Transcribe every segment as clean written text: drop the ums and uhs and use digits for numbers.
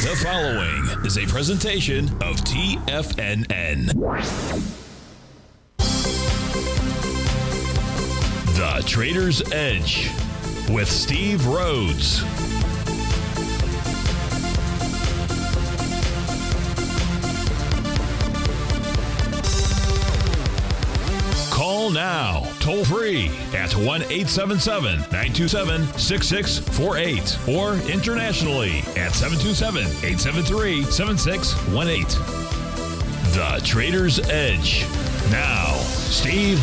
The following is a presentation of TFNN. The Trader's Edge with Steve Rhodes. Call now, toll free at 1-877-927-6648 or internationally at 727-873-7618. The Trader's Edge. Now, Steve.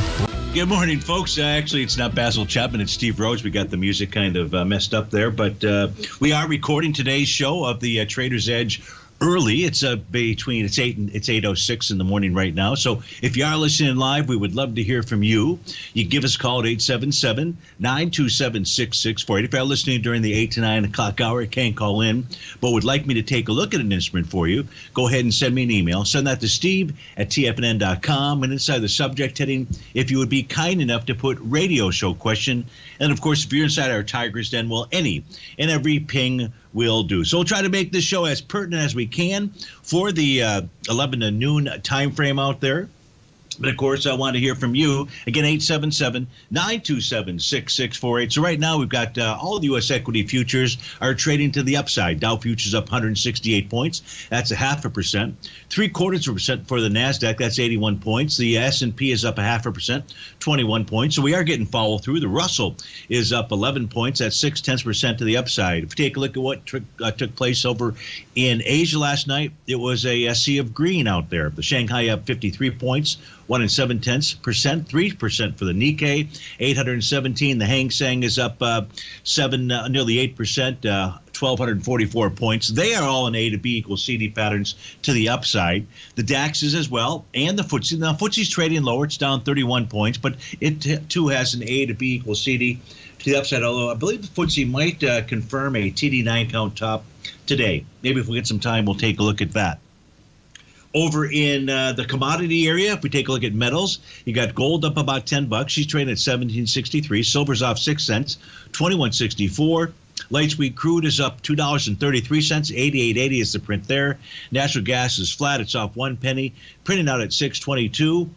Good morning, folks. Actually, it's not Basil Chapman, it's Steve Rhodes. We got the music kind of messed up there, but we are recording today's show of the Trader's Edge early. It's between it's 8:06 in the morning right now. So if you are listening live, we would love to hear from you. You give us a call at 877-927-6648. If you're listening during the 8 to 9 o'clock hour, you can't call in, but would like me to take a look at an instrument for you, go ahead and send me an email. Send that to steve@tfnn.com, and inside the subject heading, if you would be kind enough to put radio show question. And of course, if you're inside our Tiger's Den, well, any and every ping will do. So we'll try to make this show as pertinent as we can for the 11 to noon time frame out there. But, of course, I want to hear from you. Again, 877-927-6648. So right now we've got all the U.S. equity futures are trading to the upside. Dow futures up 168 points. That's 0.5%. 0.75% for the NASDAQ. That's 81 points. The S&P is up 0.5%, 21 points. So we are getting follow through. The Russell is up 11 points. That's 0.6% to the upside. If you take a look at what took place over in Asia last night, it was a sea of green out there. The Shanghai up 53 points. 1 0.7%, 3% for the Nikkei, 817. The Hang Seng is up nearly 8%, 1,244 points. They are all in A to B equals CD patterns to the upside. The DAX is as well, and the FTSE. Now, FTSE's trading lower. It's down 31 points, but it too has an A to B equals CD to the upside, although I believe the FTSE might confirm a TD9 count top today. Maybe if we get some time, we'll take a look at that. Over in the commodity area, if we take a look at metals, you got gold up about $10. She's trading at $17.63. Silver's off 6 cents, $21.64. Light sweet crude is up $2.33. 88.80 is the print there. Natural gas is flat. It's off 1 penny, printing out at 622.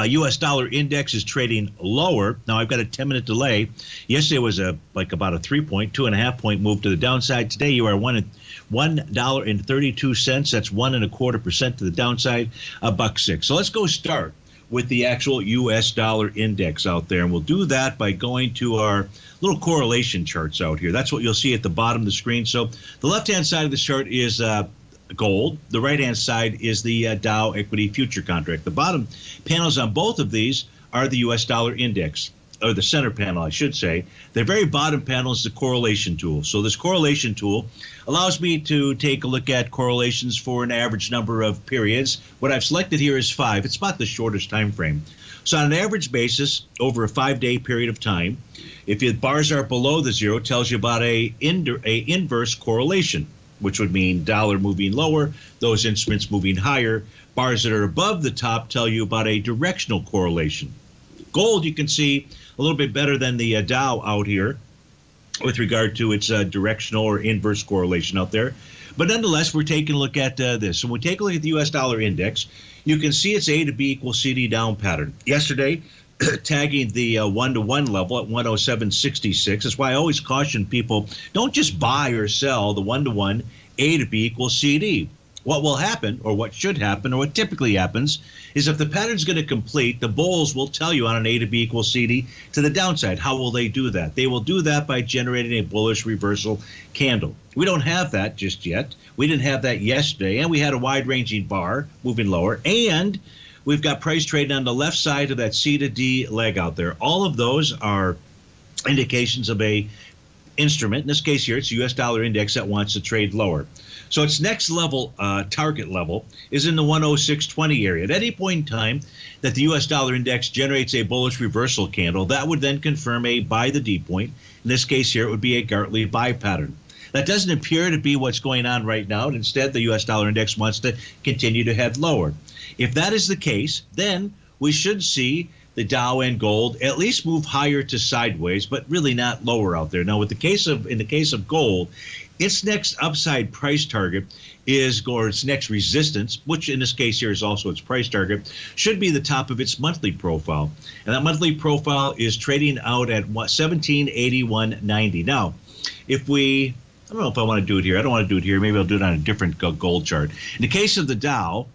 U.S. dollar index is trading lower. Now, I've got a 10-minute delay. Yesterday was about a 2.5 point move to the downside. Today, you are $1.32. That's 1.25% to the downside, $1.06. So let's go start with the actual U.S. dollar index out there. And we'll do that by going to our little correlation charts out here. That's what you'll see at the bottom of the screen. So the left-hand side of the chart is gold. The right-hand side is the Dow equity future contract. The bottom panels on both of these are the U.S. dollar index, or the center panel, I should say. The very bottom panel is the correlation tool. So this correlation tool allows me to take a look at correlations for an average number of periods. What I've selected here is 5. It's about the shortest time frame. So on an average basis, over a 5-day period of time, if the bars are below the zero, it tells you about a inverse correlation, which would mean dollar moving lower, those instruments moving higher. Bars that are above the top tell you about a directional correlation. Gold, you can see a little bit better than the Dow out here with regard to its directional or inverse correlation out there. But nonetheless, we're taking a look at this. So when we take a look at the U.S. dollar index, you can see its A to B equals CD down pattern. Yesterday, tagging the 1-to-1 level at 107.66. That's why I always caution people, don't just buy or sell the 1-to-1 A to B equals CD. What will happen, or what should happen, or what typically happens, is if the pattern's going to complete, the bulls will tell you on an A to B equals CD to the downside. How will they do that? They will do that by generating a bullish reversal candle. We don't have that just yet. We didn't have that yesterday, and we had a wide-ranging bar moving lower, and we've got price trading on the left side of that C to D leg out there. All of those are indications of a instrument. In this case here, it's the U.S. dollar index that wants to trade lower. So its next level, target level, is in the 106.20 area. At any point in time that the U.S. dollar index generates a bullish reversal candle, that would then confirm a buy the D point. In this case here, it would be a Gartley buy pattern. That doesn't appear to be what's going on right now. Instead, the U.S. dollar index wants to continue to head lower. If that is the case, then we should see the Dow and gold at least move higher to sideways, but really not lower out there. Now, in the case of gold, its next upside price target is, or its next resistance, which in this case here is also its price target, should be the top of its monthly profile. And that monthly profile is trading out at 1781.90. Now, if we, I don't know if I want to do it here. I don't want to do it here. Maybe I'll do it on a different gold chart. In the case of the Dow,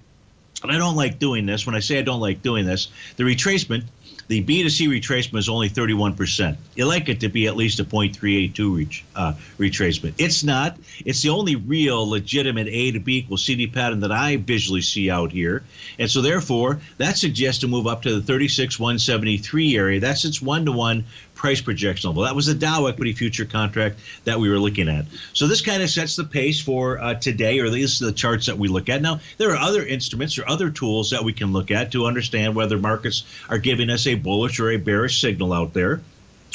and I don't like doing this. When I say I don't like doing this, the retracement, the B to C retracement is only 31%. You like it to be at least a 0.382 retracement. It's not. It's the only real legitimate A to B equals CD pattern that I visually see out here. And so therefore, that suggests a move up to the 36,173 area. That's its one-to-one price projection level. That was the Dow equity future contract that we were looking at. So this kind of sets the pace for today, or at least the charts that we look at. Now, there are other instruments or other tools that we can look at to understand whether markets are giving us a bullish or a bearish signal out there.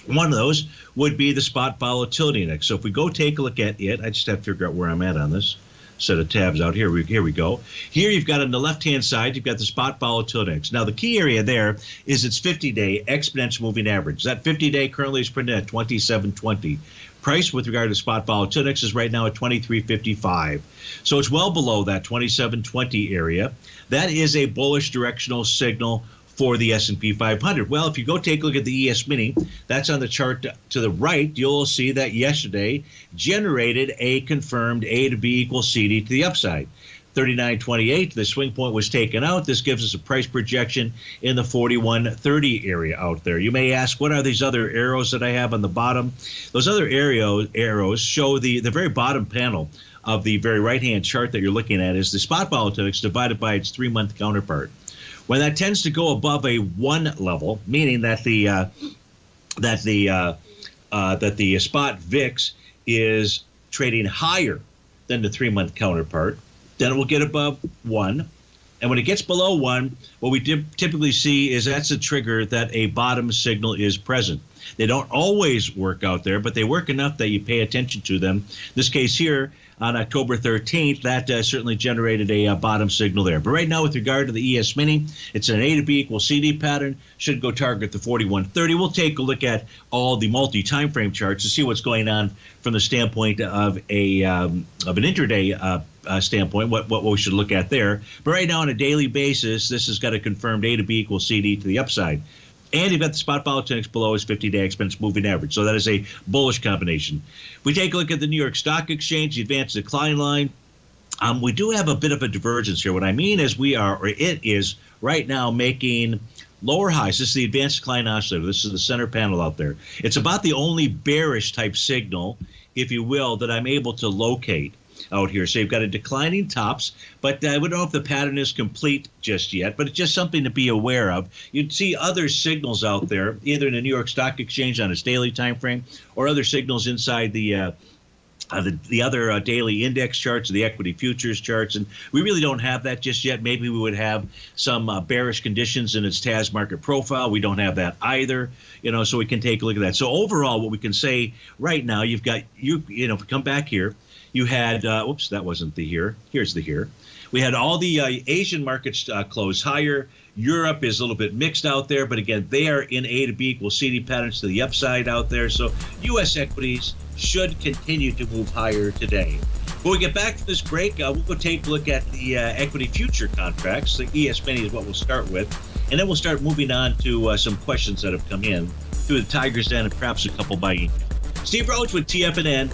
One of those would be the spot volatility index. So if we go take a look at it, I just have to figure out where I'm at on this set of tabs out here. Here we go. Here you've got on the left-hand side, you've got the spot volatility index. Now the key area there is its 50-day exponential moving average. That 50-day currently is printed at 2720. Price with regard to spot volatility index is right now at 2355. So it's well below that 2720 area. That is a bullish directional signal for the S&P 500. Well, if you go take a look at the ES Mini, that's on the chart to the right, you'll see that yesterday generated a confirmed A to B equals CD to the upside. 39.28, the swing point was taken out. This gives us a price projection in the 41.30 area out there. You may ask, what are these other arrows that I have on the bottom? Those other arrows show the very bottom panel of the very right-hand chart that you're looking at is the spot volatility divided by its 3-month counterpart. When that tends to go above a 1 level, meaning that the spot VIX is trading higher than the 3-month counterpart, then it will get above 1. And when it gets below 1, what we typically see is that's a trigger that a bottom signal is present. They don't always work out there, but they work enough that you pay attention to them. In this case here, on October 13th, that certainly generated a bottom signal there. But right now, with regard to the ES Mini, it's an A to B equals CD pattern. Should go target the 41.30. We'll take a look at all the multi-time frame charts to see what's going on from the standpoint of an intraday standpoint, what we should look at there. But right now, on a daily basis, this has got a confirmed A to B equals CD to the upside. And you've got the spot volatility below its 50-day expense moving average. So that is a bullish combination. If we take a look at the New York Stock Exchange, the advanced decline line, we do have a bit of a divergence here. What I mean is it is right now making lower highs. This is the advanced decline oscillator. This is the center panel out there. It's about the only bearish type signal, if you will, that I'm able to locate out here. So you've got a declining tops, but we don't know if the pattern is complete just yet, but it's just something to be aware of. You'd see other signals out there, either in the New York Stock Exchange on its daily time frame or other signals inside the other daily index charts, the equity futures charts, and we really don't have that just yet. Maybe we would have some bearish conditions in its TAS market profile. We don't have that either, so we can take a look at that. So overall, what we can say right now, you've got, if we come back here, you had, oops, that wasn't the here. Here's the here. We had all the Asian markets close higher. Europe is a little bit mixed out there, but again, they are in A to B equals CD patterns to the upside out there. So U.S. equities should continue to move higher today. When we get back to this break, we'll go take a look at the equity future contracts. The ES Mini is what we'll start with, and then we'll start moving on to some questions that have come in through the Tiger's Den and perhaps a couple by email. Steve Rhodes with TFNN.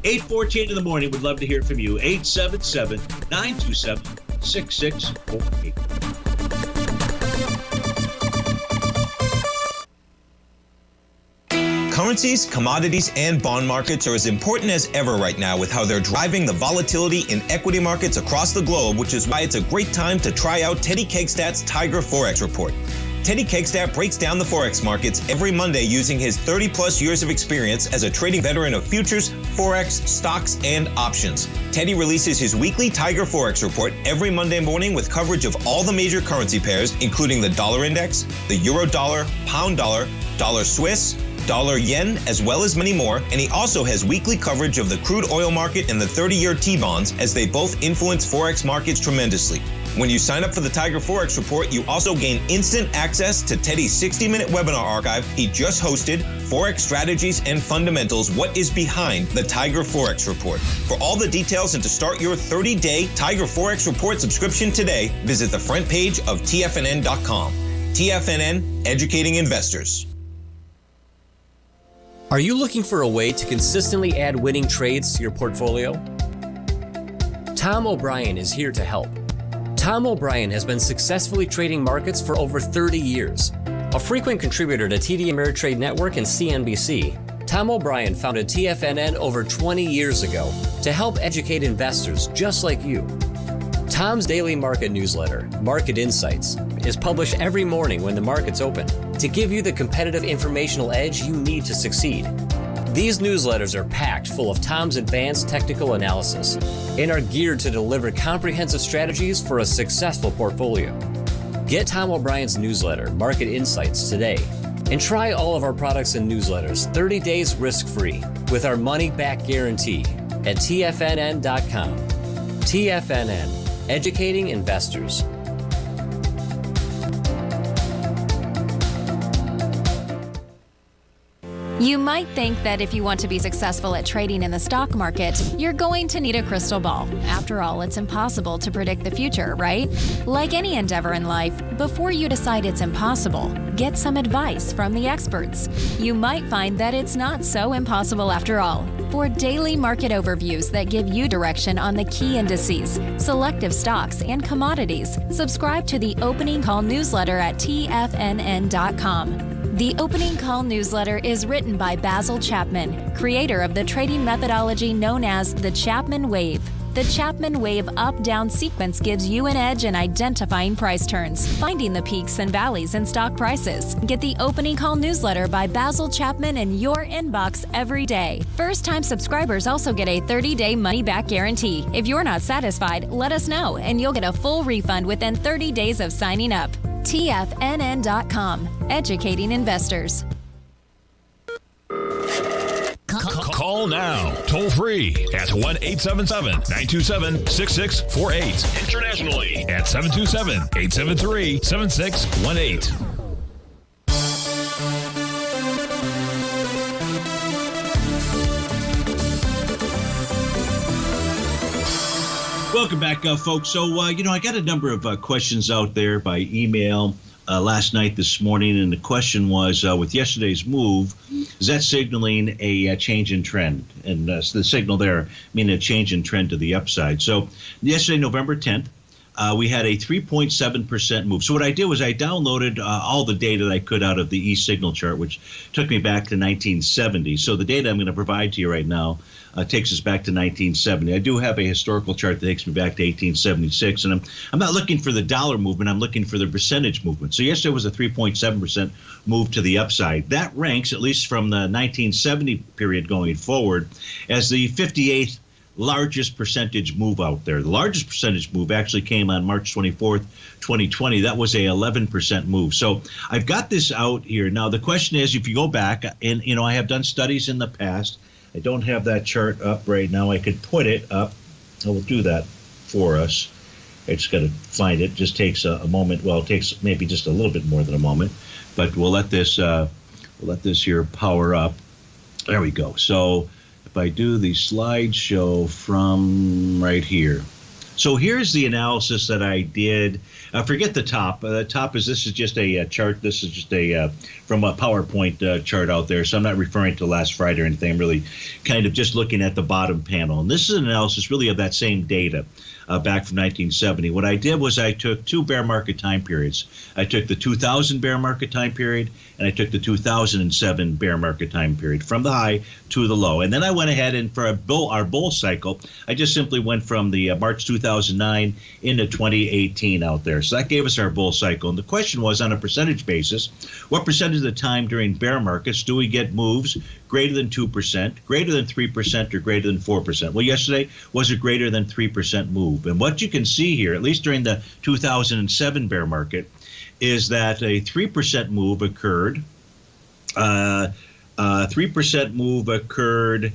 8:14 in the morning. Would love to hear from you. 877-927-6648. Currencies, commodities, and bond markets are as important as ever right now with how they're driving the volatility in equity markets across the globe, which is why it's a great time to try out Teddy Kakestat's Tiger Forex Report. Teddy Kakestat breaks down the Forex markets every Monday using his 30-plus years of experience as a trading veteran of futures, Forex, stocks, and options. Teddy releases his weekly Tiger Forex Report every Monday morning with coverage of all the major currency pairs, including the dollar index, the euro dollar, pound dollar, dollar Swiss, dollar yen, as well as many more, and he also has weekly coverage of the crude oil market and the 30-year T-bonds, as they both influence Forex markets tremendously. When you sign up for the Tiger Forex Report, you also gain instant access to Teddy's 60-minute webinar archive he just hosted, Forex Strategies and Fundamentals, What is Behind the Tiger Forex Report. For all the details and to start your 30-day Tiger Forex Report subscription today, visit the front page of TFNN.com. TFNN, educating investors. Are you looking for a way to consistently add winning trades to your portfolio? Tom O'Brien is here to help. Tom O'Brien has been successfully trading markets for over 30 years. A frequent contributor to TD Ameritrade Network and CNBC, Tom O'Brien founded TFNN over 20 years ago to help educate investors just like you. Tom's daily market newsletter, Market Insights, is published every morning when the markets open to give you the competitive informational edge you need to succeed. These newsletters are packed full of Tom's advanced technical analysis and are geared to deliver comprehensive strategies for a successful portfolio. Get Tom O'Brien's newsletter, Market Insights, today and try all of our products and newsletters 30 days risk-free with our money-back guarantee at TFNN.com. TFNN, educating investors. You might think that if you want to be successful at trading in the stock market, you're going to need a crystal ball. After all, it's impossible to predict the future, right? Like any endeavor in life, before you decide it's impossible, get some advice from the experts. You might find that it's not so impossible after all. For daily market overviews that give you direction on the key indices, selective stocks, and commodities, subscribe to the Opening Call newsletter at TFNN.com. The Opening Call newsletter is written by Basil Chapman, creator of the trading methodology known as the Chapman Wave. The Chapman Wave up-down sequence gives you an edge in identifying price turns, finding the peaks and valleys in stock prices. Get the Opening Call newsletter by Basil Chapman in your inbox every day. First-time subscribers also get a 30-day money-back guarantee. If you're not satisfied, let us know, and you'll get a full refund within 30 days of signing up. TFNN.com, educating investors. Call now, toll free at 1-877-927-6648. Internationally at 727-873-7618. Welcome back, folks. So, I got a number of questions out there by email last night, this morning, and the question was, with yesterday's move, is that signaling a change in trend? And so the signal there meaning a change in trend to the upside. So yesterday, November 10th, we had a 3.7% move. So what I did was I downloaded all the data that I could out of the e-signal chart, which took me back to 1970. So the data I'm going to provide to you right now takes us back to 1970. I do have a historical chart that takes me back to 1876, and I'm not looking for the dollar movement. I'm looking for the percentage movement. So yesterday was a 3.7% move to the upside. That ranks, at least from the 1970 period going forward, as the 58th largest percentage move out there. The largest percentage move actually came on March 24th, 2020. That was a 11% move. So I've got this out here. Now, the question is, if you go back, and I have done studies in the past. I don't have that chart up right now. I could put it up. I will do that for us. I just got to find it. Just takes a moment. Well, it takes maybe just a little bit more than a moment, but we'll let this here power up. There we go. So if I do the slideshow from right here. So here's the analysis that I did. Forget the top. The top this is just a chart. This is just from a PowerPoint chart out there. So I'm not referring to last Friday or anything. I'm really kind of just looking at the bottom panel. And this is an analysis really of that same data back from 1970. What I did was I took two bear market time periods. I took the 2000 bear market time period, and I took the 2007 bear market time period from the high to the low. And then I went ahead and for our bull cycle, I just simply went from the March 2009 into 2018 out there. So that gave us our bull cycle. And the question was, on a percentage basis, what percentage of the time during bear markets do we get moves greater than 2%, greater than 3%, or greater than 4%? Well, yesterday was a greater than 3% move. And what you can see here, at least during the 2007 bear market, is that a 3% move occurred. 3% move occurred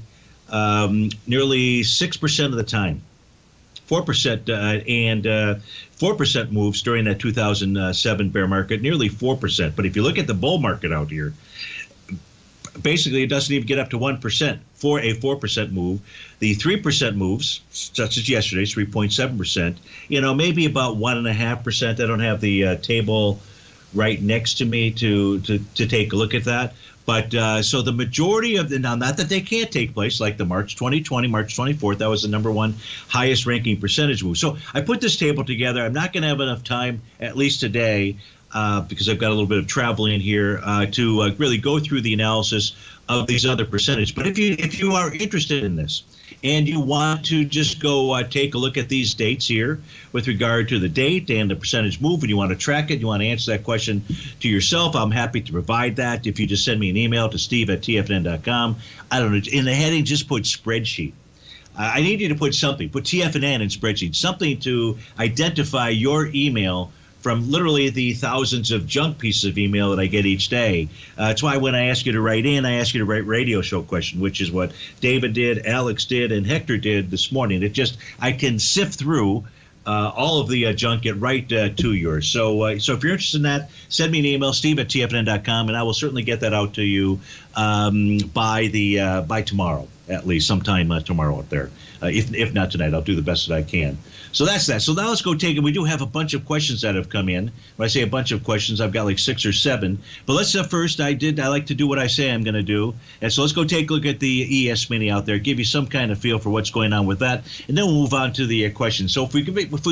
nearly 6% of the time. 4% and 4% moves during that 2007 bear market, nearly 4%. But if you look at the bull market out here, basically it doesn't even get up to 1% for a 4% move. The 3% moves, such as yesterday's 3.7%, maybe about 1.5%. I don't have the table right next to me to take a look at that. But so the majority of now, not that they can't take place, like the March 2020, March 24th, that was the number one highest ranking percentage move. So I put this table together. I'm not going to have enough time, at least today, because I've got a little bit of traveling here to really go through the analysis of these other percentages. But if you are interested in this and you want to just go take a look at these dates here with regard to the date and the percentage move, and you want to track it, you want to answer that question to yourself, I'm happy to provide that. If you just send me an email to steve@tfnn.com, I don't know, in the heading, just put spreadsheet. I need you to put something, put TFNN in spreadsheet, something to identify your email from literally the thousands of junk pieces of email that I get each day. That's why when I ask you to write in, I ask you to write radio show question, which is what David did, Alex did, and Hector did this morning. I can sift through all of the junk, get right to yours. So if you're interested in that, send me an email, steve@tfnn.com, and I will certainly get that out to you by tomorrow, at least sometime tomorrow out there. If not tonight, I'll do the best that I can. So that's that. So now let's go take it. We do have a bunch of questions that have come in. When I say a bunch of questions, I've got like 6 or 7. But let's first, I like to do what I say I'm going to do. And so let's go take a look at the ES Mini out there, give you some kind of feel for what's going on with that, and then we'll move on to the questions. So if we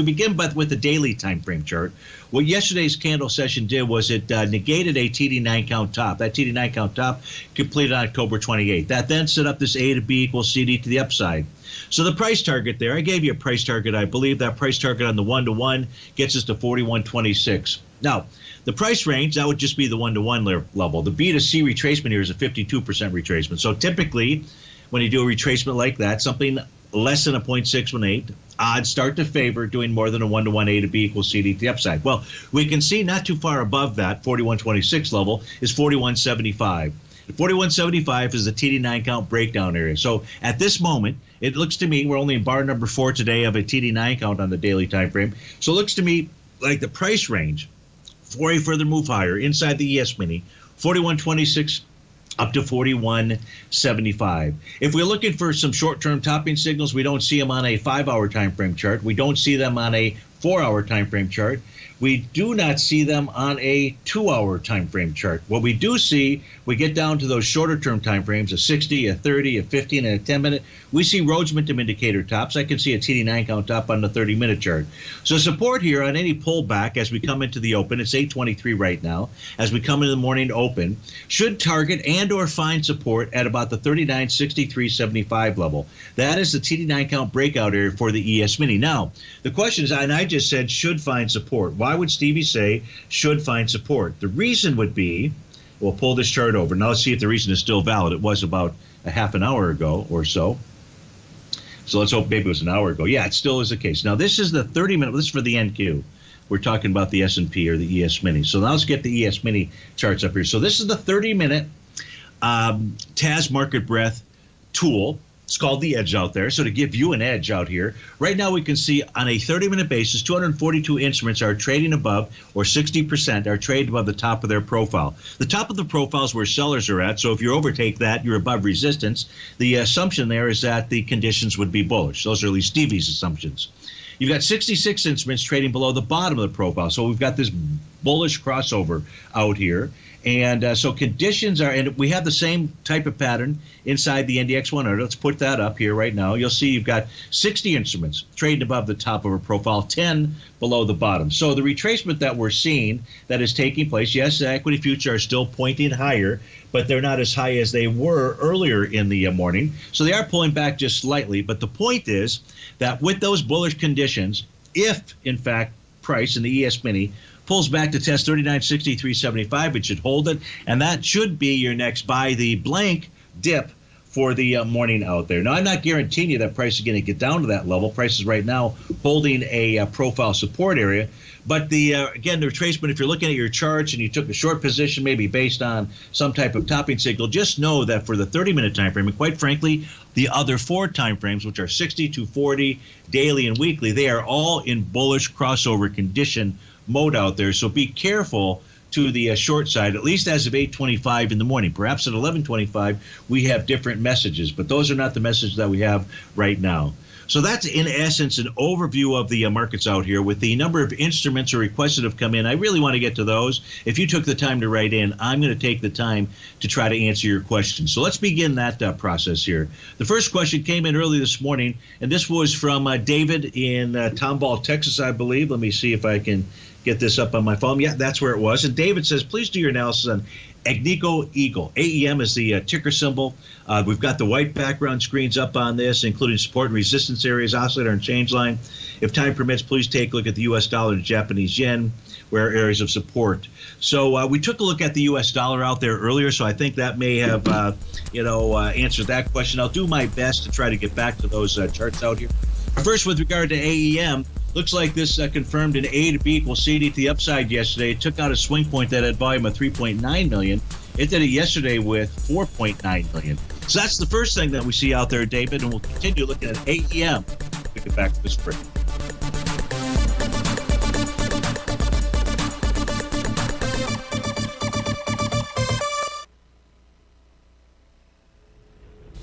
begin with the daily time frame chart, what yesterday's candle session did was it negated a TD9 count top. That TD9 count top completed on October 28th. That then set up this A to B equals CD to the upside. So the price target there, I gave you a price target. I believe that price target on the 1-to-1 gets us to 41.26. Now, the price range, that would just be the 1-to-1 level. The B to C retracement here is a 52% retracement. So typically, when you do a retracement like that, something less than a 0.618, odds start to favor doing more than a 1-to-1 A to B equals CD to the upside. Well, we can see not too far above that 41.26 level is 41.75. 41.75 is the TD9 count breakdown area. So at this moment, it looks to me, we're only in bar number 4 today of a TD9 count on the daily time frame. So it looks to me like the price range for a further move higher inside the ES Mini, 41.26 up to 41.75. If we're looking for some short-term topping signals, we don't see them on a 5-hour time frame chart. We don't see them on a 4-hour time frame chart. We do not see them on a 2-hour time frame chart. What we do see, we get down to those shorter term time frames, a 60, a 30, a 15, and a 10-minute. We see Rhodes momentum indicator tops. I can see a TD9 count top on the 30-minute chart. So support here on any pullback as we come into the open, it's 8:23 right now, as we come into the morning open, should target and or find support at about the 39.6375 level. That is the TD9 count breakout area for the ES Mini. Now, the question is, and I just said should find support. Why would Stevie say should find support? The reason would be, we'll pull this chart over. Now let's see if the reason is still valid. It was about a half an hour ago or so. So let's hope maybe it was an hour ago. Yeah, it still is the case. Now this is the 30-minute. This is for the NQ. We're talking about the S&P or the ES Mini. So now let's get the ES Mini charts up here. So this is the 30-minute TAS market breadth tool. It's called the edge out there. So to give you an edge out here, right now we can see on a 30-minute basis, 242 instruments are trading above, or 60% are trading above the top of their profile. The top of the profile is where sellers are at. So if you overtake that, you're above resistance. The assumption there is that the conditions would be bullish. Those are at least Stevie's assumptions. You've got 66 instruments trading below the bottom of the profile. So we've got this bullish crossover out here. And so conditions are, and we have the same type of pattern inside the NDX 100. Let's put that up here right now. You'll see you've got 60 instruments trading above the top of a profile, 10 below the bottom. So the retracement that we're seeing that is taking place, yes, the equity futures are still pointing higher, but they're not as high as they were earlier in the morning. So they are pulling back just slightly. But the point is that with those bullish conditions, if in fact price in the ES Mini pulls back to test 39.6375, it should hold it, and that should be your next buy the blank dip for the morning out there. Now, I'm not guaranteeing you that price is going to get down to that level. Prices right now holding a profile support area. But again, the retracement, if you're looking at your charts and you took a short position, maybe based on some type of topping signal, just know that for the 30-minute time frame, and quite frankly, the other 4 time frames, which are 60, 240, daily, and weekly, they are all in bullish crossover condition mode out there. So be careful to the short side, at least as of 8:25 in the morning. Perhaps at 11:25, we have different messages, but those are not the messages that we have right now. So that's, in essence, an overview of the markets out here with the number of instruments or requests that have come in. I really want to get to those. If you took the time to write in, I'm going to take the time to try to answer your questions. So let's begin that process here. The first question came in early this morning, and this was from David in Tomball, Texas, I believe. Let me see if I can get this up on my phone. Yeah, that's where it was. And David says, please do your analysis on Agnico Eagle. AEM is the ticker symbol. We've got the white background screens up on this, including support and resistance areas, oscillator and change line. If time permits, please take a look at the U.S. dollar and Japanese yen, where areas of support. So we took a look at the U.S. dollar out there earlier, so I think that may have answered that question. I'll do my best to try to get back to those charts out here. First, with regard to AEM, looks like this confirmed an A to B equals CD to the upside yesterday. It took out a swing point that had volume of 3.9 million. It did it yesterday with 4.9 million. So that's the first thing that we see out there, David, and we'll continue looking at AEM to get back to the spring.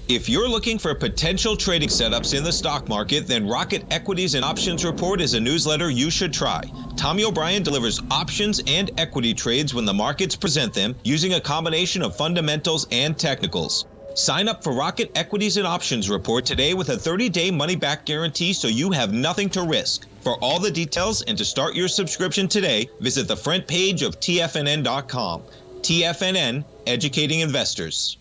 If you're looking for potential trading setups in the stock market, then Rocket Equities and Options Report is a newsletter you should try. Tommy O'Brien delivers options and equity trades when the markets present them, using a combination of fundamentals and technicals. Sign up for Rocket Equities and Options Report today with a 30-day money-back guarantee, so you have nothing to risk. For all the details and to start your subscription today, visit the front page of TFNN.com. TFNN, educating investors.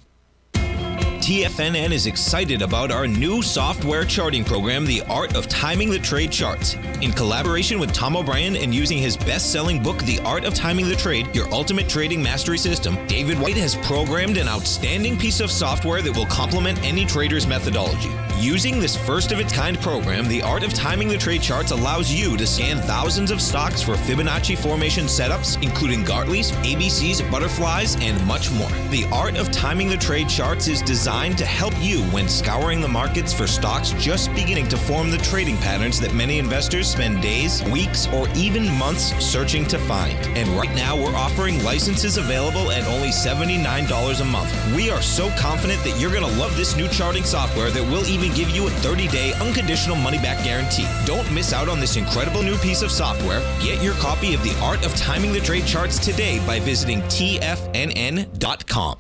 TFNN is excited about our new software charting program, The Art of Timing the Trade Charts. In collaboration with Tom O'Brien and using his best-selling book, The Art of Timing the Trade, Your Ultimate Trading Mastery System, David White has programmed an outstanding piece of software that will complement any trader's methodology. Using this first-of-its-kind program, The Art of Timing the Trade Charts allows you to scan thousands of stocks for Fibonacci formation setups, including Gartley's, ABC's, butterflies, and much more. The Art of Timing the Trade Charts is designed to help you when scouring the markets for stocks just beginning to form the trading patterns that many investors spend days, weeks, or even months searching to find. And right now, we're offering licenses available at only $79 a month. We are so confident that you're going to love this new charting software that will even give you a 30-day unconditional money-back guarantee. Don't miss out on this incredible new piece of software. Get your copy of The Art of Timing the Trade Charts today by visiting TFNN.com.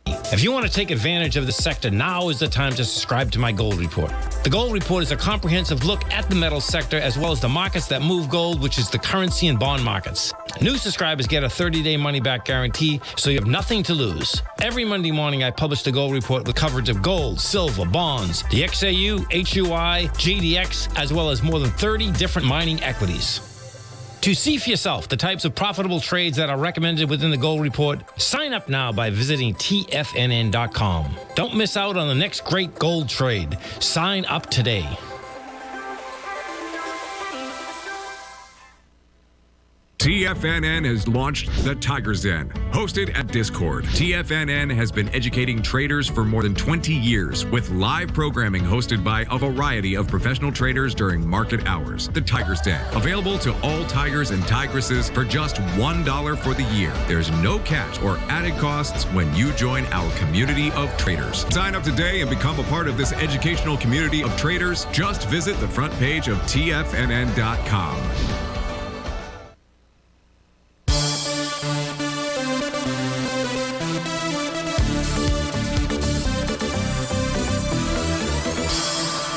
If you want to take advantage of the sector, now is the time to subscribe to my Gold Report. The Gold Report is a comprehensive look at the metal sector as well as the markets that move gold, which is the currency and bond markets. New subscribers get a 30-day money-back guarantee, so you have nothing to lose. Every Monday morning, I publish the Gold Report with coverage of gold, silver, bonds, the XAU, HUI, GDX, as well as more than 30 different mining equities. To see for yourself the types of profitable trades that are recommended within the Gold Report, sign up now by visiting TFNN.com. Don't miss out on the next great gold trade. Sign up today. TFNN has launched the Tiger's Den. Hosted at Discord, TFNN has been educating traders for more than 20 years with live programming hosted by a variety of professional traders during market hours. The Tiger's Den, available to all tigers and tigresses for just $1 for the year. There's no catch or added costs when you join our community of traders. Sign up today and become a part of this educational community of traders. Just visit the front page of TFNN.com.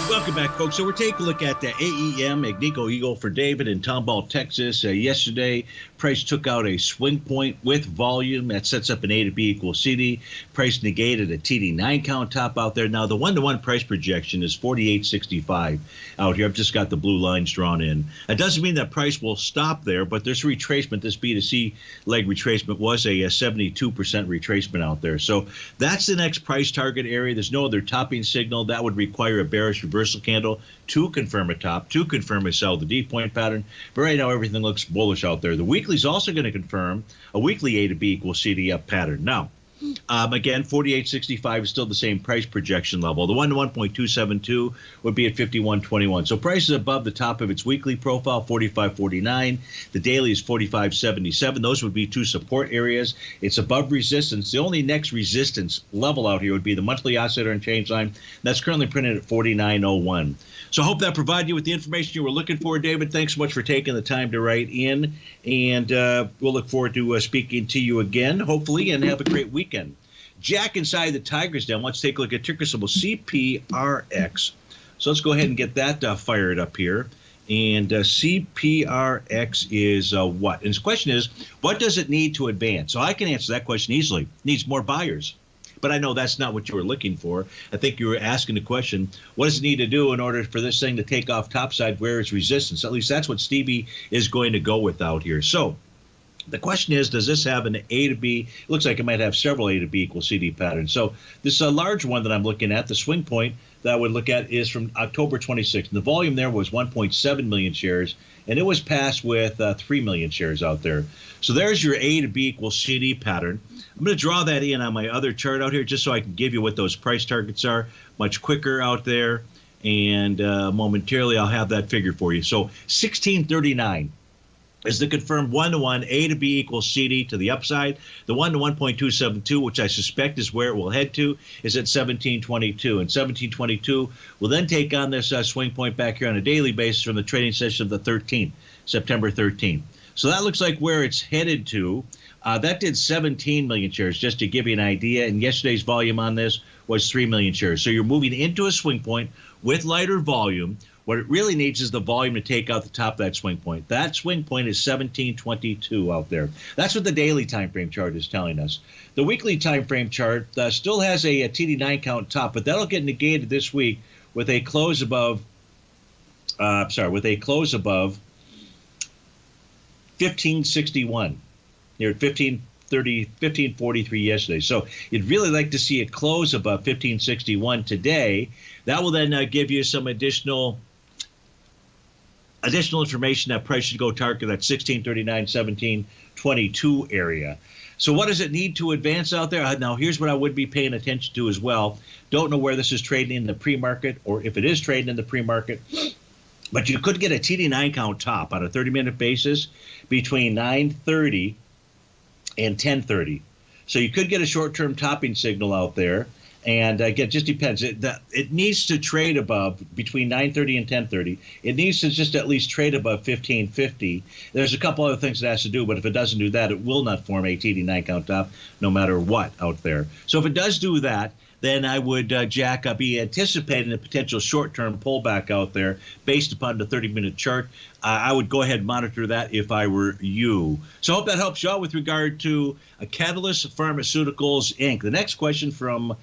Welcome back Folks, so we're taking a look at the AEM, Agnico Eagle for David in Tomball, Texas. Yesterday, price took out a swing point with volume. That sets up an A to B equals CD. Price negated a TD9 count top out there. Now, the one-to-one price projection is 48.65 out here. I've just got the blue lines drawn in. That doesn't mean that price will stop there, but there's retracement. This B to C leg retracement was a 72% retracement out there. So that's the next price target area. There's no other topping signal. That would require a bearish reversal candle to confirm a top, to confirm a sell the D point pattern. But right now, everything looks bullish out there. The weekly is also going to confirm a weekly A to B equals CD up pattern. Now, again, 48.65 is still the same price projection level. The 1-to-1.272 would be at 51.21. So price is above the top of its weekly profile, 45.49. The daily is 45.77. Those would be two support areas. It's above resistance. The only next resistance level out here would be the monthly oscillator and change line. That's currently printed at 49.01. So I hope that provided you with the information you were looking for, David. Thanks so much for taking the time to write in. And we'll look forward to speaking to you again, hopefully, and have a great weekend. Jack inside the Tigers Den. Let's take a look at ticker symbol CPRX. So let's go ahead and get that fired up here. And CPRX is what? And the question is, what does it need to advance? So I can answer that question easily. It needs more buyers. But I know that's not what you were looking for. I think you were asking the question, what does it need to do in order for this thing to take off topside? Where is resistance? At least that's what Stevie is going to go with out here. So the question is, does this have an A to B? It looks like it might have several A to B equals CD patterns. So this large one that I'm looking at, the swing point that I would look at is from October 26th. And the volume there was 1.7 million shares, and it was passed with 3 million shares out there. So there's your A to B equals CD pattern. I'm going to draw that in on my other chart out here just so I can give you what those price targets are much quicker out there. And momentarily I'll have that figure for you. So 1639 is the confirmed 1-to-1 A to B equals CD to the upside. The 1-to-1.272, which I suspect is where it will head to, is at 1722. And 1722 will then take on this swing point back here on a daily basis from the trading session of the 13th, September 13th. So that looks like where it's headed to. That did 17 million shares, just to give you an idea. And yesterday's volume on this was 3 million shares. So you're moving into a swing point with lighter volume. What it really needs is the volume to take out the top of that swing point. That swing point is 1722 out there. That's what the daily time frame chart is telling us. The weekly time frame chart still has a TD9 count top, but that'll get negated this week with a close above. With a close above 1561. You're at 1543 yesterday. So you'd really like to see it close above 1561 today. That will then give you some additional information that price should go target that 1639, 1722 area. So what does it need to advance out there? Now, here's what I would be paying attention to as well. Don't know where this is trading in the pre-market or if it is trading in the pre-market. But you could get a TD9 count top on a 30-minute basis between 9:30 and 10:30. So you could get a short-term topping signal out there. And again, it just depends. It needs to trade above between 9:30 and 10:30. It needs to just at least trade above 1550. There's a couple other things it has to do, but if it doesn't do that, it will not form a TD9 count top no matter what out there. So if it does do that, then I would, Jack, be anticipating a potential short-term pullback out there based upon the 30-minute chart. I would go ahead and monitor that if I were you. So I hope that helps you out with regard to Catalyst Pharmaceuticals, Inc. The next question from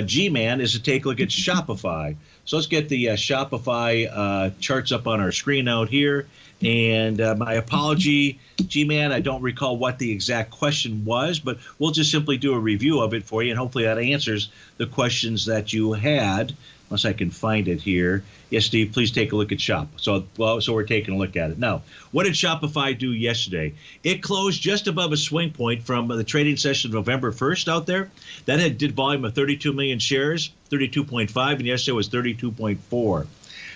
G-Man is to take a look at Shopify. So let's get the Shopify charts up on our screen out here. And my apology, G-Man, I don't recall what the exact question was, but we'll just simply do a review of it for you, and hopefully that answers the questions that you had, unless I can find it here. Yes, Steve, please take a look at Shop. So we're taking a look at it. Now, what did Shopify do yesterday? It closed just above a swing point from the trading session of November 1st out there. That did volume of 32 million shares, 32.5, and yesterday was 32.4.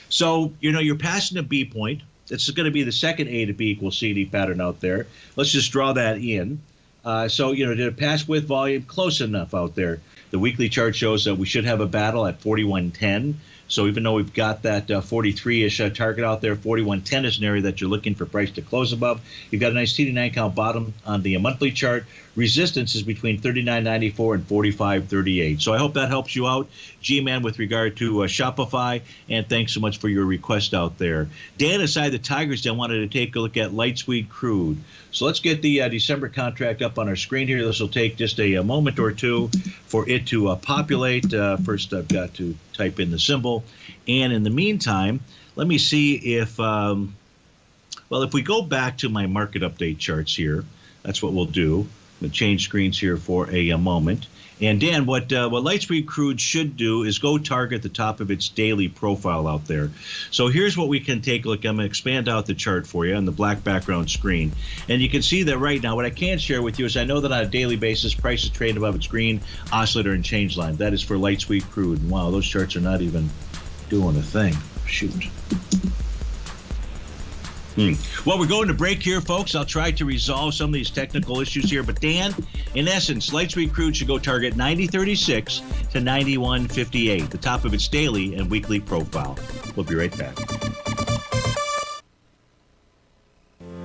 So, you're passing a B point. It's going to be the second A to B equals CD pattern out there. Let's just draw that in. Did it pass with volume? Close enough out there. The weekly chart shows that we should have a battle at 4110. So even though we've got that 43-ish target out there, 4110 is an area that you're looking for price to close above. You've got a nice TD9 count bottom on the monthly chart. resistance is between 39.94 and 45.38. So I hope that helps you out, G-Man, with regard to Shopify. And thanks so much for your request out there. Dan inside the Tigers Den wanted to take a look at light sweet crude. So let's get the December contract up on our screen here. This will take just a moment or two for it to populate. First, I've got to type in the symbol. And in the meantime, let me see if, if we go back to my market update charts here, that's what we'll do. I'm going to change screens here for a moment. And Dan, what light sweet crude should do is go target the top of its daily profile out there. So here's what we can take a look. I'm going to expand out the chart for you on the black background screen. And you can see that right now, what I can share with you is I know that on a daily basis, prices trade above its green oscillator and change line. That is for light sweet crude. And wow, those charts are not even doing a thing. Shoot. Well, we're going to break here, folks. I'll try to resolve some of these technical issues here. But, Dan, in essence, light sweet crude should go target 90.36 to 91.58, the top of its daily and weekly profile. We'll be right back.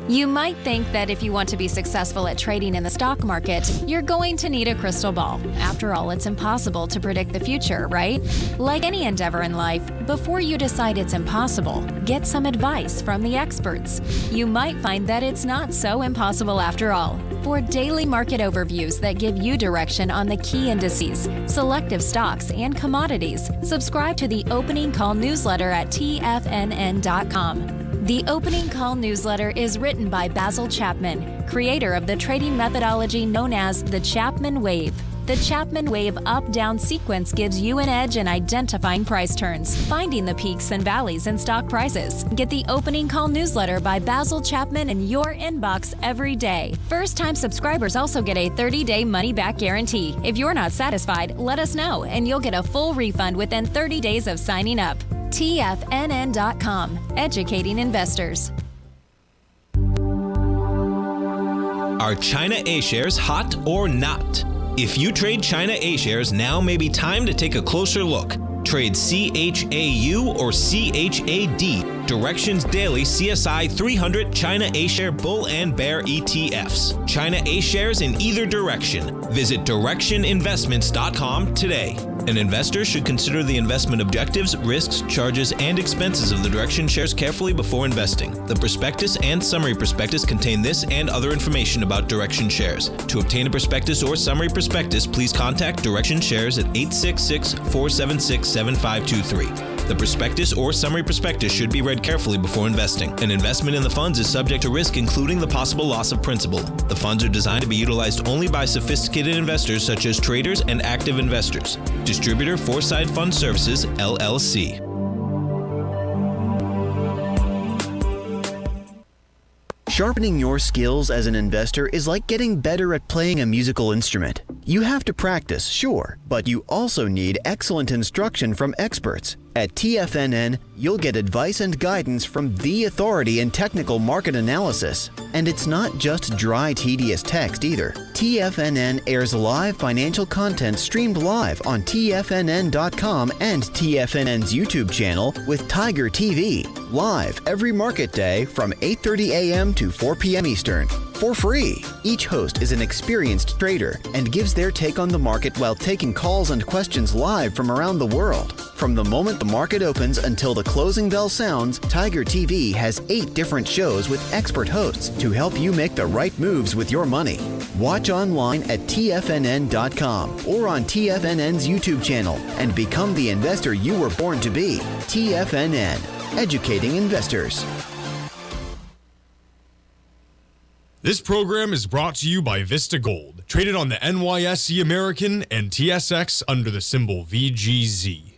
You might think that if you want to be successful at trading in the stock market, you're going to need a crystal ball. After all, it's impossible to predict the future, right? Like any endeavor in life, before you decide it's impossible, get some advice from the experts. You might find that it's not so impossible after all. For daily market overviews that give you direction on the key indices, selective stocks, and commodities, subscribe to the Opening Call newsletter at TFNN.com. The Opening Call newsletter is written by Basil Chapman, creator of the trading methodology known as the Chapman Wave. The Chapman Wave up-down sequence gives you an edge in identifying price turns, finding the peaks and valleys in stock prices. Get the Opening Call newsletter by Basil Chapman in your inbox every day. First-time subscribers also get a 30-day money-back guarantee. If you're not satisfied, let us know, and you'll get a full refund within 30 days of signing up. TFNN.com, educating investors. Are China A-shares hot or not? If you trade China A-shares, now may be time to take a closer look. Trade CHAU or CHAD, Directions Daily CSI 300 China A-share Bull and Bear ETFs. China A-shares in either direction. Visit directioninvestments.com today. An investor should consider the investment objectives, risks, charges, and expenses of the Direction shares carefully before investing. The prospectus and summary prospectus contain this and other information about Direction shares. To obtain a prospectus or summary prospectus, please contact Direction shares at 866-476-7523. The prospectus or summary prospectus should be read carefully before investing. An investment in the funds is subject to risk, including the possible loss of principal. The funds are designed to be utilized only by sophisticated investors such as traders and active investors. Distributor Foreside Fund Services, LLC. Sharpening your skills as an investor is like getting better at playing a musical instrument. You have to practice, sure, but you also need excellent instruction from experts. At TFNN, you'll get advice and guidance from the authority in technical market analysis. And it's not just dry, tedious text either. TFNN airs live financial content streamed live on TFNN.com and TFNN's YouTube channel with Tiger TV, live every market day from 8:30 a.m. to 4 p.m. Eastern. For free. Each host is an experienced trader and gives their take on the market while taking calls and questions live from around the world. From the moment the market opens until the closing bell sounds, Tiger TV has 8 different shows with expert hosts to help you make the right moves with your money. Watch online at TFNN.com or on TFNN's YouTube channel and become the investor you were born to be. TFNN, educating investors. This program is brought to you by Vista Gold, traded on the NYSE American and TSX under the symbol VGZ.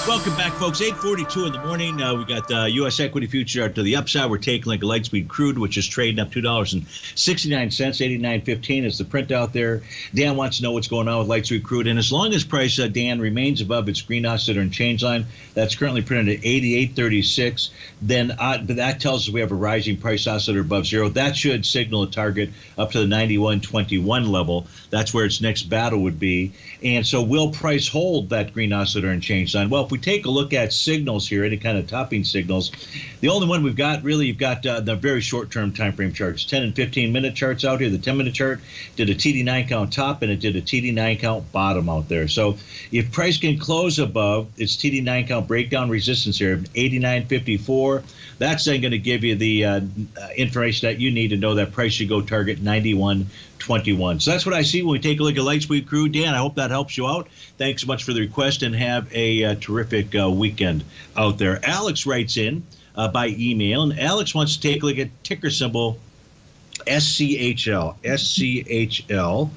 Welcome Welcome back, folks. 8:42 in the morning. We got U.S. equity future out to the upside. We're taking like a Lightspeed crude, which is trading up $2.69. 89.15 is the print out there. Dan wants to know what's going on with Lightspeed crude. And as long as price, Dan, remains above its green oscillator and change line, that's currently printed at 88.36, then that tells us we have a rising price oscillator above zero. That should signal a target up to the 91.21 level. That's where its next battle would be. And so will price hold that green oscillator and change line? Well, if we take a look at signals here, any kind of topping signals, the only one we've got really, you've got the very short-term time frame charts, 10 and 15-minute charts out here. The 10-minute chart did a TD9 count top and it did a TD9 count bottom out there. So if price can close above its TD9 count breakdown resistance here, 89.54, that's then going to give you the information that you need to know that price should go target 91.21. So that's what I see when we take a look at Lightspeed crude. Dan, I hope that helps you out. Thanks so much for the request, and have a terrific weekend out there. Alex writes in by email, and Alex wants to take a look at ticker symbol SCHL. SCHL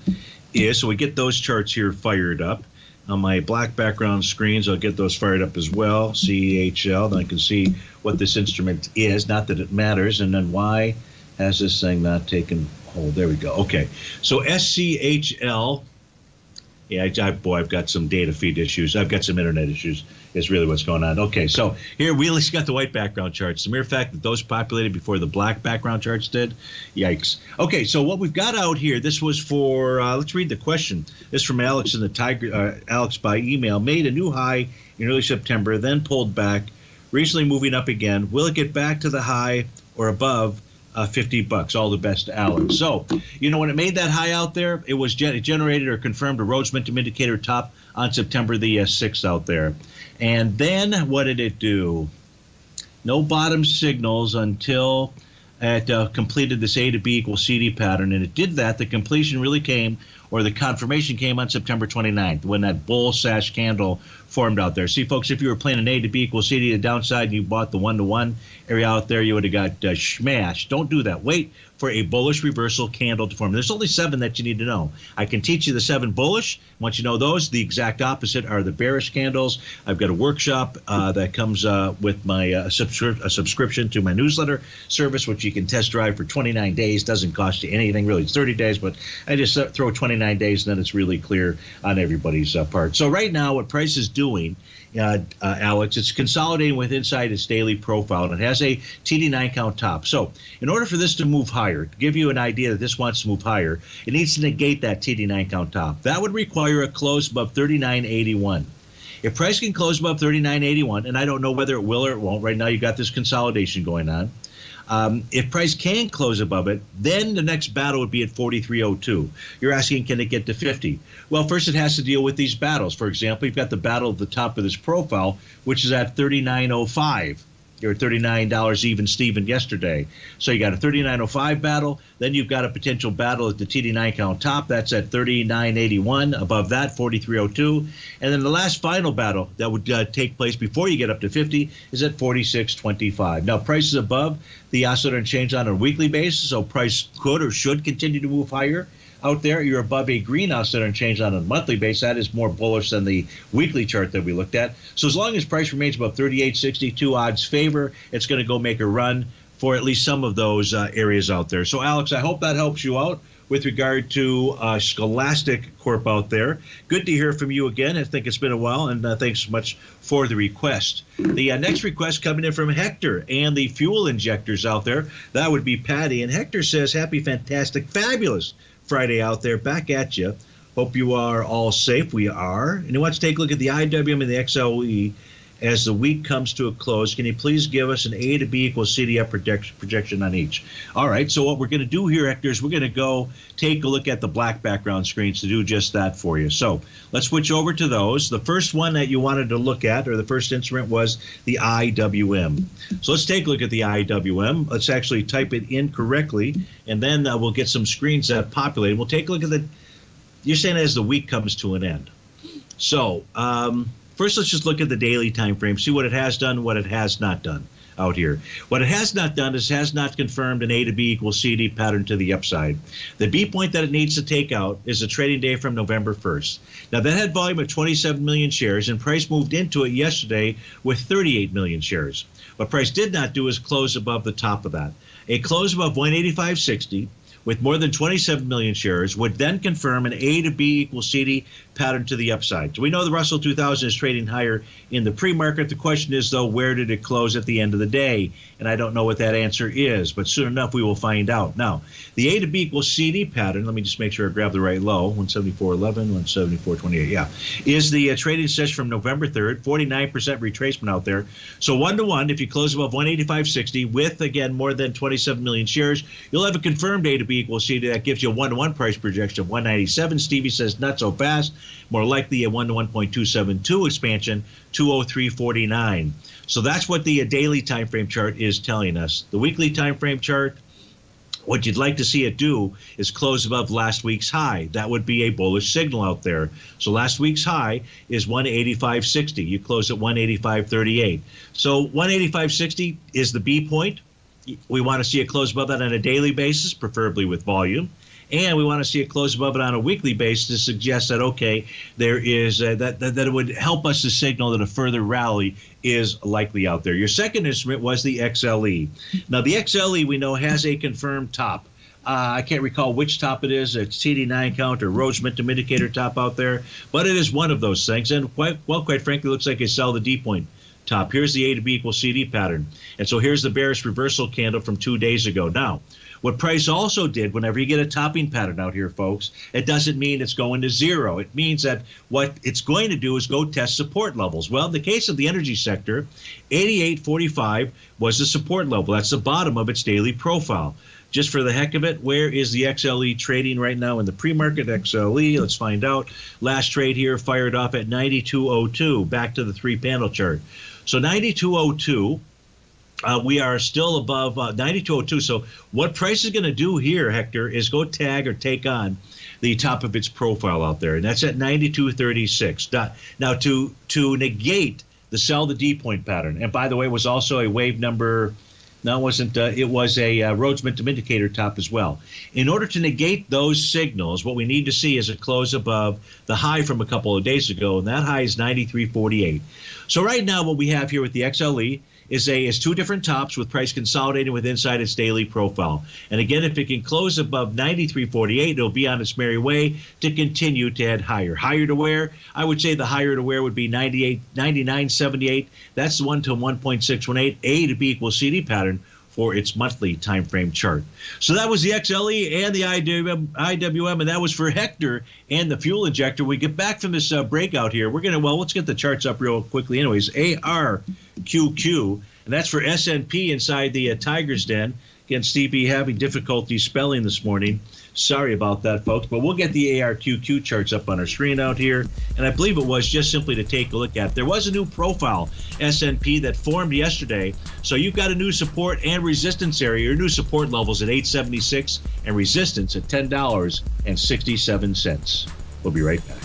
is, so we get those charts here fired up. On my black background screens, I'll get those fired up as well. CHL, then I can see what this instrument is, not that it matters. And then why has this thing not taken hold? There we go. Okay, so SCHL. Yeah, I've got some data feed issues. I've got some internet issues is really what's going on. Okay, so here we at least got the white background charts. The mere fact that those populated before the black background charts did, yikes. Okay, so what we've got out here, this was for, let's read the question. This is from Alex in the Tiger, Alex by email. Made a new high in early September, then pulled back, recently moving up again. Will it get back to the high or above $50? All the best to Alex. So, when it made that high out there, it was generated or confirmed a Rhodes Momentum Indicator top on September the 6th out there. And then what did it do? No bottom signals until it completed this A to B equals CD pattern. And it did that. The completion really came, or the confirmation came on September 29th when that bull sash candle formed out there. See, folks, if you were playing an A to B equals CD to the downside and you bought the 1-to-1 area out there, you would have got smashed. Don't do that. Wait for a bullish reversal candle to form. There's only 7 that you need to know. I can teach you the 7 bullish. Once you know those, the exact opposite are the bearish candles. I've got a workshop that comes with my subscription to my newsletter service, which you can test drive for 29 days. Doesn't cost you anything, really. It's 30 days, but I just throw 29 days, and then it's really clear on everybody's part. So right now, what price is doing, Alex, it's consolidating with inside its daily profile, and it has a TD9 count top. So in order for this to move higher, to give you an idea that this wants to move higher, it needs to negate that TD9 count top. That would require a close above 39.81. If price can close above 39.81, and I don't know whether it will or it won't, right now you've got this consolidation going on. If price can close above it, then the next battle would be at 43.02. You're asking, can it get to 50? Well, first it has to deal with these battles. For example, you've got the battle at the top of this profile, which is at 39.05. You're at $39 even Steven yesterday. So you got a 39.05 battle. Then you've got a potential battle at the TD9 count top. That's at 39.81. Above that, 43.02. And then the last final battle that would take place before you get up to 50 is at 46.25. Now, price is above the oscillator and change on a weekly basis, so price could or should continue to move higher. Out there, you're above a green oscillator and change on a monthly basis. That is more bullish than the weekly chart that we looked at. So as long as price remains above 38.62, odds favor, it's going to go make a run for at least some of those areas out there. So, Alex, I hope that helps you out with regard to Scholastic Corp out there. Good to hear from you again. I think it's been a while, and thanks so much for the request. The next request coming in from Hector and the fuel injectors out there. That would be Patty. And Hector says, happy, fantastic, fabulous Friday out there. Back at you. Hope you are all safe. We are. And he wants to take a look at the IWM and the XLE as the week comes to a close. Can you please give us an A to B equals CDF projection on each? All right. So what we're going to do here, Hector, is we're going to go take a look at the black background screens to do just that for you. So let's switch over to those. The first one that you wanted to look at, or the first instrument, was the IWM. So let's take a look at the IWM. Let's actually type it in correctly, and then we'll get some screens that populate. We'll take a look at the, you're saying as the week comes to an end. So first, let's just look at the daily time frame, see what it has done, what it has not done out here. What it has not done is has not confirmed an A to B equals CD pattern to the upside. The B point that it needs to take out is a trading day from November 1st. Now, that had volume of 27 million shares, and price moved into it yesterday with 38 million shares. What price did not do is close above the top of that. A close above 185.60 with more than 27 million shares would then confirm an A to B equals CD pattern to the upside. So we know the Russell 2000 is trading higher in the pre-market. The question is, though, where did it close at the end of the day? And I don't know what that answer is, but soon enough we will find out. Now, the A to B equals CD pattern, let me just make sure I grab the right low, 174.11, 174.28, yeah, is the trading session from November 3rd, 49% retracement out there. So 1-to-1, if you close above 185.60 with, again, more than 27 million shares, you'll have a confirmed A to B equals CD. That gives you a 1-to-1 price projection of 197. Stevie says not so fast. More likely a 1-to-1.272 expansion, 203.49. So that's what the daily time frame chart is telling us. The weekly time frame chart, what you'd like to see it do is close above last week's high. That would be a bullish signal out there. So last week's high is 185.60. You close at 185.38. So 185.60 is the B point. We want to see it close above that on a daily basis, preferably with volume. And we want to see it close above it on a weekly basis to suggest that, okay, there is that it would help us to signal that a further rally is likely out there. Your second instrument was the XLE. Now, the XLE we know has a confirmed top. I can't recall which top it is. It's TD9 count or Rhodes Momentum Indicator top out there. But it is one of those things. And quite frankly, looks like a sell the D point top. Here's the A to B equals CD pattern. And so here's the bearish reversal candle from 2 days ago. Now, what price also did, whenever you get a topping pattern out here, folks, it doesn't mean it's going to zero. It means that what it's going to do is go test support levels. Well, in the case of the energy sector, 88.45 was the support level. That's the bottom of its daily profile. Just for the heck of it, where is the XLE trading right now in the pre-market? XLE, let's find out. Last trade here fired off at 92.02. Back to the three-panel chart. So 92.02. We are still above 92.02. So what price is going to do here, Hector, is go tag or take on the top of its profile out there, and that's at 92.36. Now, to negate the sell the D point pattern, and by the way, it was also a wave number. No, it wasn't. It was a Rhodes Momentum Indicator top as well. In order to negate those signals, what we need to see is a close above the high from a couple of days ago, and that high is 93.48. So right now, what we have here with the XLE is two different tops with price consolidating with inside its daily profile. And again, if it can close above 93.48, it'll be on its merry way to continue to head higher. Higher to where? I would say the higher to where would be 99.78. That's the 1 to 1.618. A to B equals CD pattern for its monthly time frame chart. So that was the XLE and the IWM, and that was for Hector and the fuel injector. We get back from this breakout here. We're going to, let's get the charts up real quickly anyways. ARQQ, and that's for S&P inside the Tiger's Den. Again, Stevie having difficulty spelling this morning. Sorry about that, folks, but we'll get the ARQQ charts up on our screen out here. And I believe it was just simply to take a look at. There was a new profile, S&P, that formed yesterday. So you've got a new support and resistance area. Your new support levels at 876 and resistance at $10.67. We'll be right back.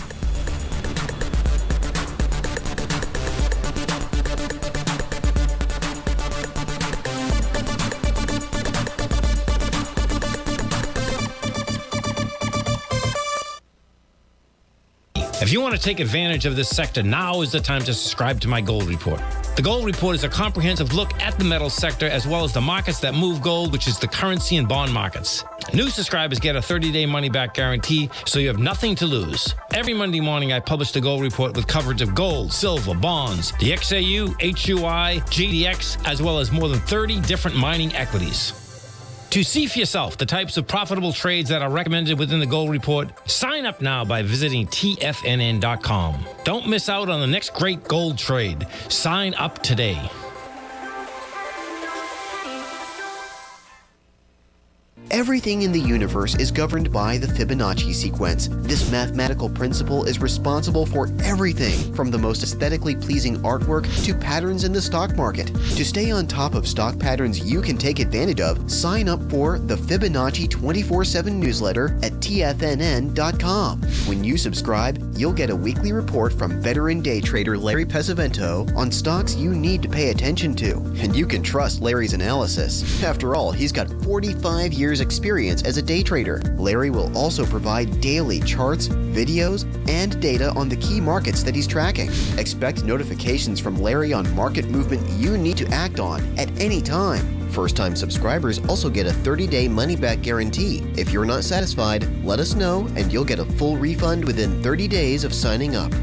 If you want to take advantage of this sector, now is the time to subscribe to my Gold Report. The Gold Report is a comprehensive look at the metals sector as well as the markets that move gold, which is the currency and bond markets. New subscribers get a 30-day money-back guarantee, so you have nothing to lose. Every Monday morning, I publish the Gold Report with coverage of gold, silver, bonds, the XAU, HUI, GDX, as well as more than 30 different mining equities. To see for yourself the types of profitable trades that are recommended within the Gold Report, sign up now by visiting TFNN.com. Don't miss out on the next great gold trade. Sign up today. Everything in the universe is governed by the Fibonacci sequence. This mathematical principle is responsible for everything from the most aesthetically pleasing artwork to patterns in the stock market. To stay on top of stock patterns you can take advantage of, sign up for the Fibonacci 24/7 newsletter at TFNN.com. When you subscribe, you'll get a weekly report from veteran day trader Larry Pesavento on stocks you need to pay attention to. And you can trust Larry's analysis. After all, he's got 45 years experience as a day trader. Larry will also provide daily charts, videos, and data on the key markets that he's tracking. Expect notifications from Larry on market movement you need to act on at any time. First-time subscribers also get a 30-day money-back guarantee. If you're not satisfied, let us know and you'll get a full refund within 30 days of signing up.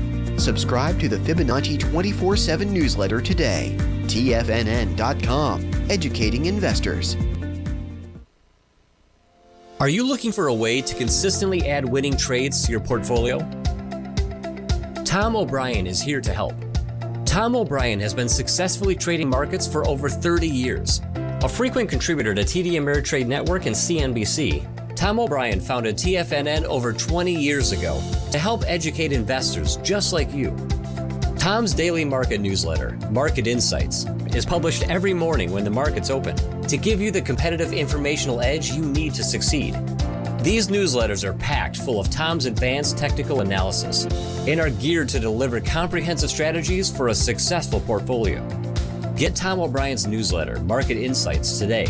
Subscribe to the Fibonacci 24/7 newsletter today. TFNN.com, educating investors. Are you looking for a way to consistently add winning trades to your portfolio? Tom O'Brien is here to help. Tom O'Brien has been successfully trading markets for over 30 years. A frequent contributor to TD Ameritrade Network and CNBC, Tom O'Brien founded TFNN over 20 years ago to help educate investors just like you. Tom's daily market newsletter, Market Insights, is published every morning when the markets open to give you the competitive informational edge you need to succeed. These newsletters are packed full of Tom's advanced technical analysis and are geared to deliver comprehensive strategies for a successful portfolio. Get Tom O'Brien's newsletter, Market Insights, today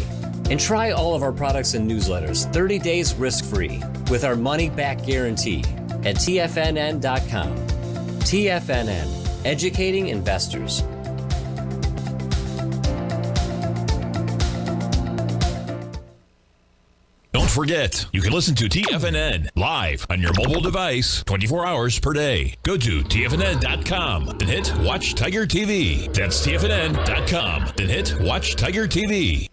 and try all of our products and newsletters 30 days risk-free with our money-back guarantee at TFNN.com. TFNN, educating investors. Don't forget, you can listen to TFNN live on your mobile device 24 hours per day. Go to TFNN.com and hit Watch Tiger TV. That's TFNN.com and hit Watch Tiger TV.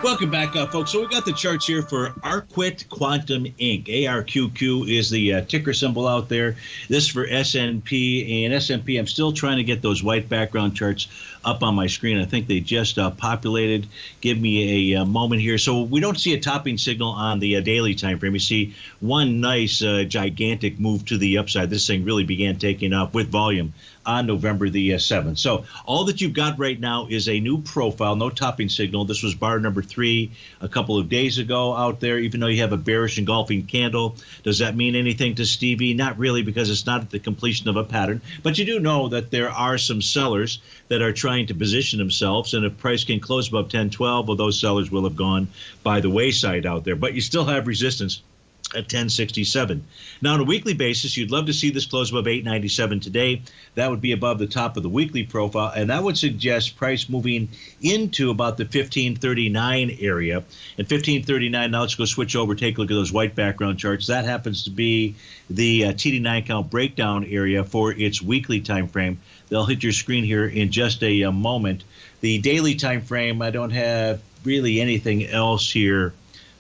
Welcome back, folks. So we got the charts here for Arquit Quantum Inc. ARQQ is the ticker symbol out there. This for S&P. And S&P, I'm still trying to get those white background charts up on my screen. I think they just populated. Give me a moment here. So we don't see a topping signal on the daily time frame. You see one nice gigantic move to the upside. This thing really began taking off with volume on November the 7th. So all that you've got right now is a new profile, no topping signal. This was bar number 3 a couple of days ago out there, even though you have a bearish engulfing candle. Does that mean anything to Stevie? Not really, because it's not at the completion of a pattern. But you do know that there are some sellers that are trying to position themselves, and if price can close above 1012, well, those sellers will have gone by the wayside out there. But you still have resistance at 1067. Now, on a weekly basis, you'd love to see this close above 897 today. That would be above the top of the weekly profile, and that would suggest price moving into about the 1539 area. And 1539, now let's go switch over, take a look at those white background charts. That happens to be the TD9 count breakdown area for its weekly time frame. They'll hit your screen here in just a moment. The daily time frame, I don't have really anything else here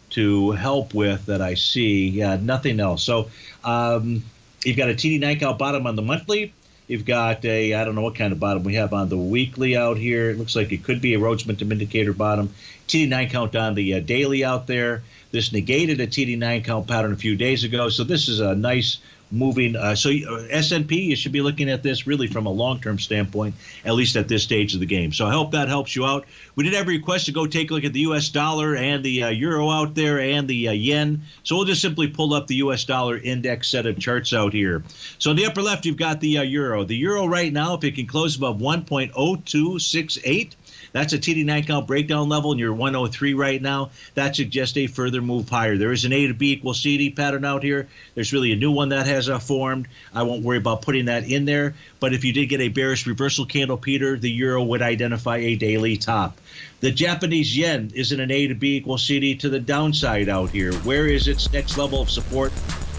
to help with that I see. Yeah, nothing else. So you've got a TD9 count bottom on the monthly. You've got a, I don't know what kind of bottom we have on the weekly out here. It looks like it could be a Rhodes Momentum Indicator bottom. TD9 count on the daily out there. This negated a TD9 count pattern a few days ago. So this is a nice moving. So S&P, you should be looking at this really from a long-term standpoint, at least at this stage of the game. So I hope that helps you out. We did have a request to go take a look at the U.S. dollar and the euro out there and the yen. So we'll just simply pull up the U.S. dollar index set of charts out here. So in the upper left, you've got the euro. The euro right now, if it can close above 1.0268, that's a TD9 count breakdown level, and you're 103 right now. That suggests a further move higher. There is an A to B equals CD pattern out here. There's really a new one that has formed. I won't worry about putting that in there. But if you did get a bearish reversal candle, Peter, the euro would identify a daily top. The Japanese yen is in an A to B equals CD to the downside out here. Where is its next level of support?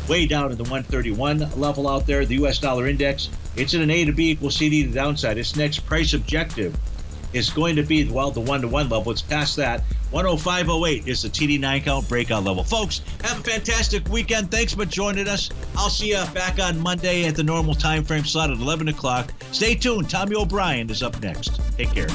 Way down in the 131 level out there. The U.S. dollar index, it's in an A to B equals CD to the downside. Its next price objective is going to be, well, the 1-to-1 level. It's past that. 105.08 is the TD9 count breakout level. Folks, have a fantastic weekend. Thanks for joining us. I'll see you back on Monday at the normal time frame slot at 11 o'clock. Stay tuned. Tommy O'Brien is up next. Take care.